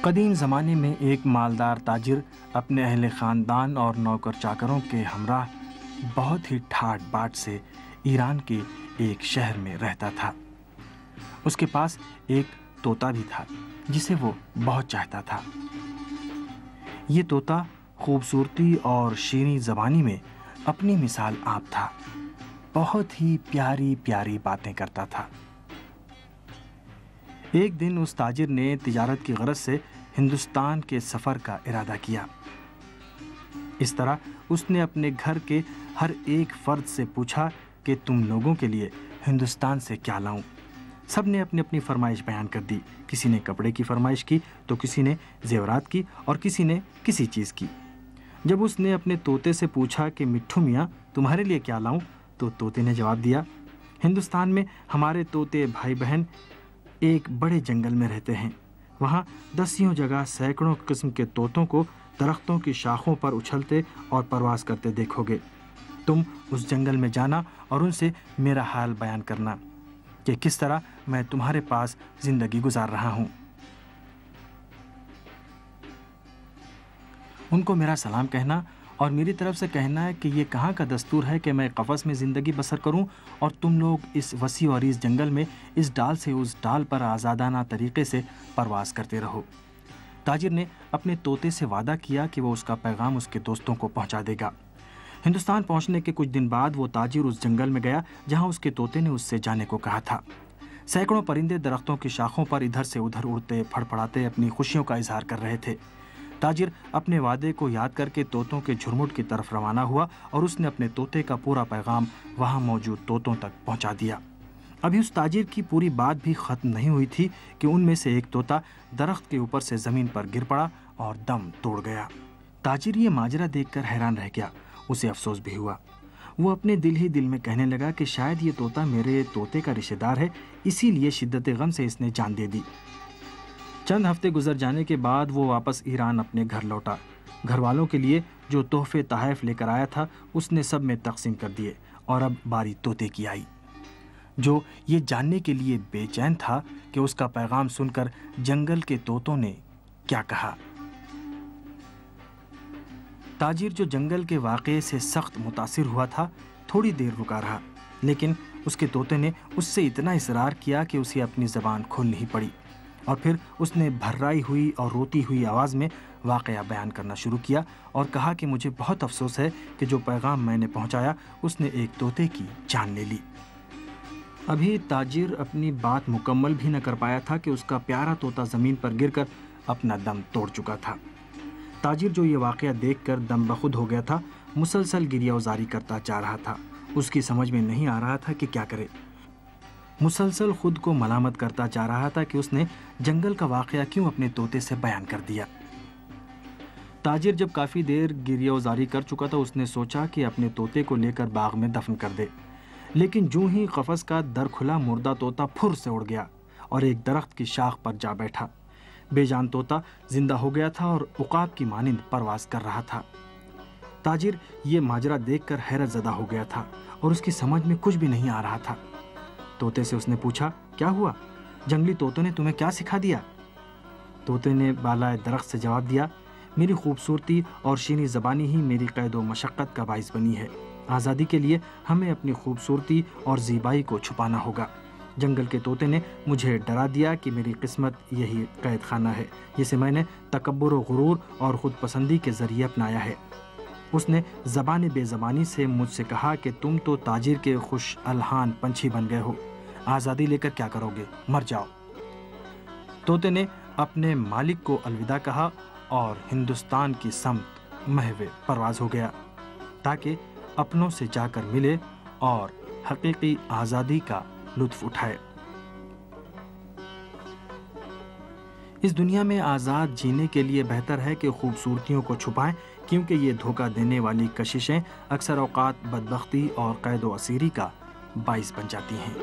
قدیم زمانے میں ایک مالدار تاجر اپنے اہل خاندان اور نوکر چاکروں کے ہمراہ بہت ہی ٹھاٹ باٹ سے ایران کے ایک شہر میں رہتا تھا۔ اس کے پاس ایک طوطا بھی تھا جسے وہ بہت چاہتا تھا۔ یہ طوطا خوبصورتی اور شیریں زبانی میں اپنی مثال آپ تھا، بہت ہی پیاری پیاری باتیں کرتا تھا۔ ایک دن اس تاجر نے تجارت کی غرض سے ہندوستان کے سفر کا ارادہ کیا۔ اس طرح اس نے اپنے گھر کے ہر ایک فرد سے پوچھا کہ تم لوگوں کے لیے ہندوستان سے کیا لاؤں؟ سب نے اپنی اپنی فرمائش بیان کر دی۔ کسی نے کپڑے کی فرمائش کی تو کسی نے زیورات کی اور کسی نے کسی چیز کی۔ جب اس نے اپنے طوطے سے پوچھا کہ مٹھو میاں تمہارے لیے کیا لاؤں، تو طوطے نے جواب دیا، ہندوستان میں ہمارے طوطے بھائی بہن ایک بڑے جنگل میں رہتے ہیں۔ وہاں دسیوں جگہ سینکڑوں قسم کے طوطوں کو درختوں کی شاخوں پر اچھلتے اور پرواز کرتے دیکھو گے۔ تم اس جنگل میں جانا اور ان سے میرا حال بیان کرنا کہ کس طرح میں تمہارے پاس زندگی گزار رہا ہوں۔ ان کو میرا سلام کہنا اور میری طرف سے کہنا ہے کہ یہ کہاں کا دستور ہے کہ میں قفس میں زندگی بسر کروں اور تم لوگ اس وسیع و عریض جنگل میں اس ڈال سے اس ڈال پر آزادانہ طریقے سے پرواز کرتے رہو۔ تاجر نے اپنے طوطے سے وعدہ کیا کہ وہ اس کا پیغام اس کے دوستوں کو پہنچا دے گا۔ ہندوستان پہنچنے کے کچھ دن بعد وہ تاجر اس جنگل میں گیا جہاں اس کے طوطے نے اس سے جانے کو کہا تھا۔ سینکڑوں پرندے درختوں کی شاخوں پر ادھر سے ادھر اڑتے پھڑپڑاتے اپنی خوشیوں کا اظہار کر رہے تھے۔ تاجر اپنے وعدے کو یاد کر کے طوطوں کے جھرمٹ کی طرف روانہ ہوا اور اس نے اپنے طوطے کا پورا پیغام وہاں موجود طوطوں تک پہنچا دیا۔ ابھی اس تاجر کی پوری بات بھی ختم نہیں ہوئی تھی کہ ان میں سے ایک طوطا درخت کے اوپر سے زمین پر گر پڑا اور دم توڑ گیا۔ تاجر یہ ماجرا دیکھ کر حیران رہ گیا، اسے افسوس بھی ہوا۔ وہ اپنے دل ہی دل میں کہنے لگا کہ شاید یہ طوطا میرے طوطے کا رشتہ دار ہے، اسی لیے شدت غم سے اس نے جان دے دی۔ چند ہفتے گزر جانے کے بعد وہ واپس ایران اپنے گھر لوٹا۔ گھر والوں کے لیے جو تحفے تحائف لے کر آیا تھا اس نے سب میں تقسیم کر دیے اور اب باری طوطے کی آئی، جو یہ جاننے کے لیے بے چین تھا کہ اس کا پیغام سن کر جنگل کے طوطوں نے کیا کہا۔ تاجر جو جنگل کے واقعے سے سخت متاثر ہوا تھا تھوڑی دیر رکا رہا، لیکن اس کے طوطے نے اس سے اتنا اصرار کیا کہ اسے اپنی زبان کھولنی ہی پڑی، اور پھر اس نے بھررائی ہوئی اور روتی ہوئی آواز میں واقعہ بیان کرنا شروع کیا اور کہا کہ مجھے بہت افسوس ہے کہ جو پیغام میں نے پہنچایا اس نے ایک طوطے کی جان لے لی۔ ابھی تاجر اپنی بات مکمل بھی نہ کر پایا تھا کہ اس کا پیارا طوطا زمین پر گر کر اپنا دم توڑ چکا تھا۔ تاجر جو یہ واقعہ دیکھ کر دم بخود ہو گیا تھا، مسلسل گریہ وزاری کرتا جا رہا تھا۔ اس کی سمجھ میں نہیں آ رہا تھا کہ کیا کرے۔ مسلسل خود کو ملامت کرتا جا رہا تھا کہ اس نے جنگل کا واقعہ کیوں اپنے طوطے سے بیان کر دیا۔ تاجر جب کافی دیر گریہ وزاری کر چکا تھا، اس نے سوچا کہ اپنے طوطے کو لے کر باغ میں دفن کر دے، لیکن جوں ہی قفس کا در کھلا مردہ طوطا پھر سے اڑ گیا اور ایک درخت کی شاخ پر جا بیٹھا۔ بے جان طوطا زندہ ہو گیا تھا اور عقاب کی مانند پرواز کر رہا تھا۔ تاجر یہ ماجرا دیکھ کر حیرت زدہ ہو گیا تھا اور اس کی سمجھ میں کچھ بھی نہیں آ رہا تھا۔ طوطے سے اس نے پوچھا، کیا ہوا؟ جنگلی طوطوں نے تمہیں کیا سکھا دیا؟ طوطے نے بالائے درخت سے جواب دیا، میری خوبصورتی اور شیریں زبانی ہی میری قید و مشقت کا باعث بنی ہے۔ آزادی کے لیے ہمیں اپنی خوبصورتی اور زیبائی کو چھپانا ہوگا۔ جنگل کے طوطے نے مجھے ڈرا دیا کہ میری قسمت یہی قید خانہ ہے جسے میں نے تکبر و غرور اور خود پسندی کے ذریعے اپنایا ہے۔ اس نے زبان بے زبانی سے مجھ سے کہا کہ تم تو تاجر کے خوش الحان پنچھی بن گئے ہو، آزادی لے کر کیا کرو گے؟ مر جاؤ۔ طوطے نے اپنے مالک کو الوداع کہا اور ہندوستان کی سمت محو پرواز ہو گیا تاکہ اپنوں سے جا کر ملے اور حقیقی آزادی کا لطف اٹھائے۔ اس دنیا میں آزاد جینے کے لیے بہتر ہے کہ خوبصورتیوں کو چھپائیں، کیونکہ یہ دھوکہ دینے والی کششیں اکثر اوقات بدبختی اور قید و اسیری کا باعث بن جاتی ہیں۔